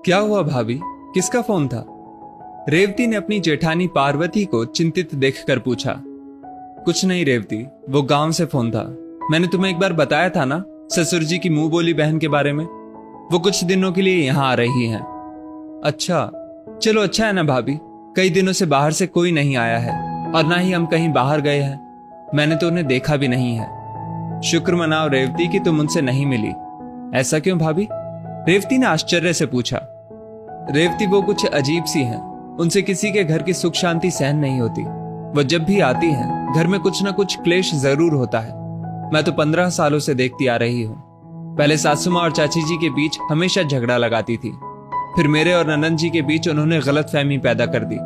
क्या हुआ भाभी, किसका फोन था? रेवती ने अपनी जेठानी पार्वती को चिंतित देखकर पूछा। कुछ नहीं रेवती, वो गांव से फोन था। मैंने तुम्हें एक बार बताया था ना, ससुर जी की मुंह बोली बहन के बारे में। वो कुछ दिनों के लिए यहाँ आ रही हैं। अच्छा, चलो अच्छा है ना भाभी, कई दिनों से बाहर से कोई नहीं आया है और ना ही हम कहीं बाहर गए हैं। मैंने तो उन्हें देखा भी नहीं है। शुक्र मनाओ रेवती कि तुम उनसे नहीं मिली। ऐसा क्यों भाभी? रेवती ने आश्चर्य से पूछा। रेवती वो कुछ अजीब सी हैं, उनसे किसी के घर की सुख शांति सहन नहीं होती। वो जब भी आती हैं घर में कुछ ना कुछ क्लेश जरूर होता है। मैं तो 15 सालों से देखती आ रही हूँ। पहले सासू माँ और चाची जी के बीच हमेशा झगड़ा लगाती थी, फिर मेरे और ननंद जी के बीच उन्होंने गलतफहमी पैदा कर दी।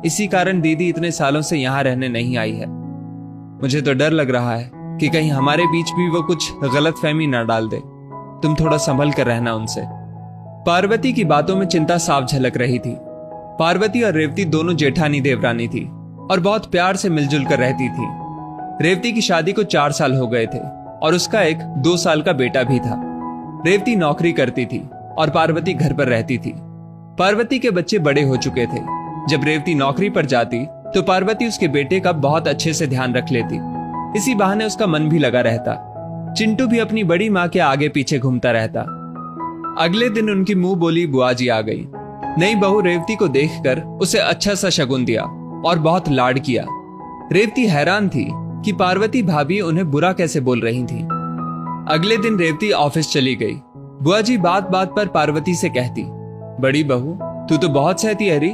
इसी कारण दीदी इतने सालों से यहाँ रहने नहीं आई है। मुझे तो डर लग रहा है कि कहीं हमारे बीच भी वो कुछ गलतफहमी न डाल दे। तुम थोड़ा संभल कर रहना उनसे। पार्वती की बातों में चिंता साफ झलक रही थी। पार्वती और रेवती दोनों जेठानी देवरानी थी और बहुत प्यार से मिलजुल कर रहती थी। रेवती की शादी को 4 साल हो गए थे और उसका एक 2 साल का बेटा भी था। रेवती नौकरी करती थी और पार्वती घर पर रहती थी। पार्वती के बच्चे बड़े हो चुके थे। जब रेवती नौकरी पर जाती तो पार्वती उसके बेटे का बहुत अच्छे से ध्यान रख लेती। इसी बहाने उसका मन भी लगा रहता। चिंटू भी अपनी बड़ी माँ के आगे पीछे घूमता रहता। अगले दिन उनकी मुंह बोली बुआ जी आ गई। नई बहू रेवती को देखकर उसे अच्छा सा शगुन दिया और बहुत लाड किया। रेवती हैरान थी कि पार्वती भाभी उन्हें बुरा कैसे बोल रही थी। अगले दिन रेवती ऑफिस चली गई। बुआ जी बात बात पर पार्वती से कहती, बड़ी बहू तू तो बहुत सहती है री।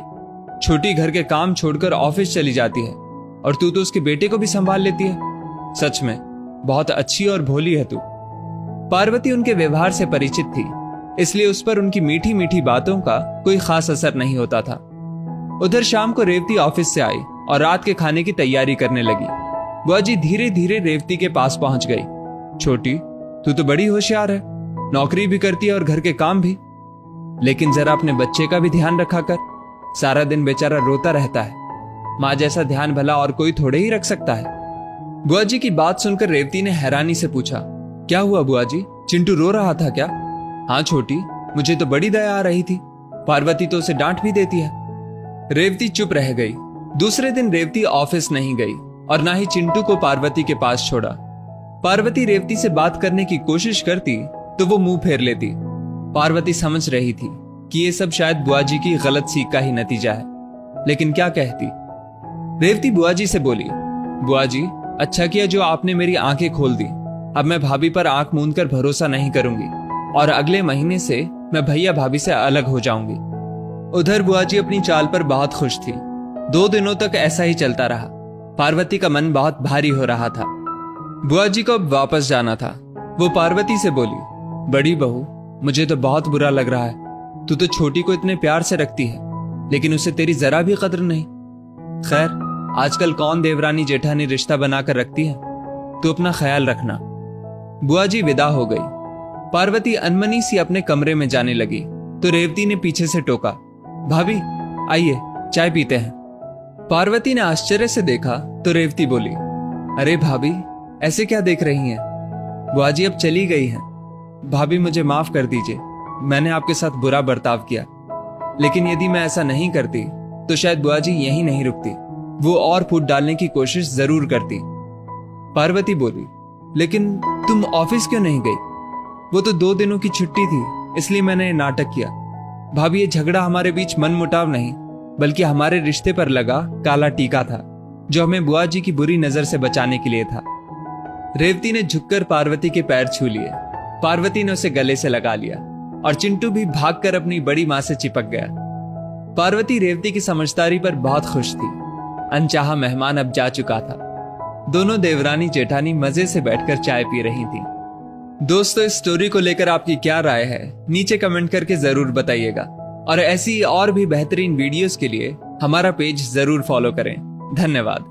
छोटी घर के काम छोड़कर ऑफिस चली जाती है और तू तो उसके बेटे को भी संभाल लेती है। सच में बहुत अच्छी और भोली है तू। पार्वती उनके व्यवहार से परिचित थी, इसलिए उस पर उनकी मीठी मीठी बातों का कोई खास असर नहीं होता था। उधर शाम को रेवती ऑफिस से आई और रात के खाने की तैयारी करने लगी। बुआ जी धीरे धीरे रेवती के पास पहुंच गई। छोटी तू तो बड़ी होशियार है, नौकरी भी करती है और घर के काम भी, लेकिन जरा अपने बच्चे का भी ध्यान रखा कर। सारा दिन बेचारा रोता रहता है। माँ जैसा ध्यान भला और कोई थोड़े ही रख सकता है। बुआ जी की बात सुनकर रेवती ने हैरानी से पूछा, क्या हुआ बुआ जी, चिंटू रो रहा था क्या? हाँ छोटी, मुझे तो बड़ी दया आ रही थी। पार्वती तो उसे डांट भी देती है। रेवती चुप रह गई। दूसरे दिन रेवती ऑफिस नहीं गई और ना ही चिंटू को पार्वती के पास छोड़ा। पार्वती रेवती से बात करने की कोशिश करती तो वो मुंह फेर लेती। पार्वती समझ रही थी कि ये सब शायद बुआ जी की गलत सीख का ही नतीजा है, लेकिन क्या कहती। रेवती बुआ जी से बोली, बुआ जी अच्छा किया जो आपने मेरी आंखें खोल दी। अब मैं भाभी पर आंख मूंद कर भरोसा नहीं करूंगी और अगले महीने से मैं भैया भाभी से अलग हो जाऊंगी। उधर बुआ जी अपनी चाल पर बहुत खुश थी। 2 दिनों तक ऐसा ही चलता रहा। पार्वती का मन बहुत भारी हो रहा था। बुआ जी को अब वापस जाना था। वो पार्वती से बोली, बड़ी बहू मुझे तो बहुत बुरा लग रहा है। तू तो छोटी को इतने प्यार से रखती है, लेकिन उसे तेरी जरा भी कदर नहीं। खैर आजकल कौन देवरानी जेठानी रिश्ता बनाकर रखती है। तू अपना ख्याल रखना। बुआ जी विदा हो गई। पार्वती अनमनी सी अपने कमरे में जाने लगी तो रेवती ने पीछे से टोका, भाभी आइए चाय पीते हैं। पार्वती ने आश्चर्य से देखा तो रेवती बोली, अरे भाभी ऐसे क्या देख रही हैं? बुआ जी अब चली गई हैं। भाभी मुझे माफ कर दीजिए, मैंने आपके साथ बुरा बर्ताव किया, लेकिन यदि मैं ऐसा नहीं करती तो शायद बुआ जी यहीं नहीं रुकती, वो और फूट डालने की कोशिश जरूर करती। पार्वती बोली, लेकिन तुम ऑफिस क्यों नहीं गई? वो तो 2 दिनों की छुट्टी थी, इसलिए मैंने ये नाटक किया। भाभी ये झगड़ा हमारे बीच मनमुटाव नहीं, बल्कि हमारे रिश्ते पर लगा काला टीका था, जो हमें बुआ जी की बुरी नजर से बचाने के लिए था। रेवती ने झुककर पार्वती के पैर छू लिए। पार्वती ने उसे गले से लगा लिया और चिंटू भी भागकर अपनी बड़ी मां से चिपक गया। पार्वती रेवती की समझदारी पर बहुत खुश थी। अनचाहा मेहमान अब जा चुका था। दोनों देवरानी जेठानी मजे से बैठकर चाय पी रही थी। दोस्तों इस स्टोरी को लेकर आपकी क्या राय है नीचे कमेंट करके जरूर बताइएगा और ऐसी और भी बेहतरीन वीडियोस के लिए हमारा पेज जरूर फॉलो करें। धन्यवाद।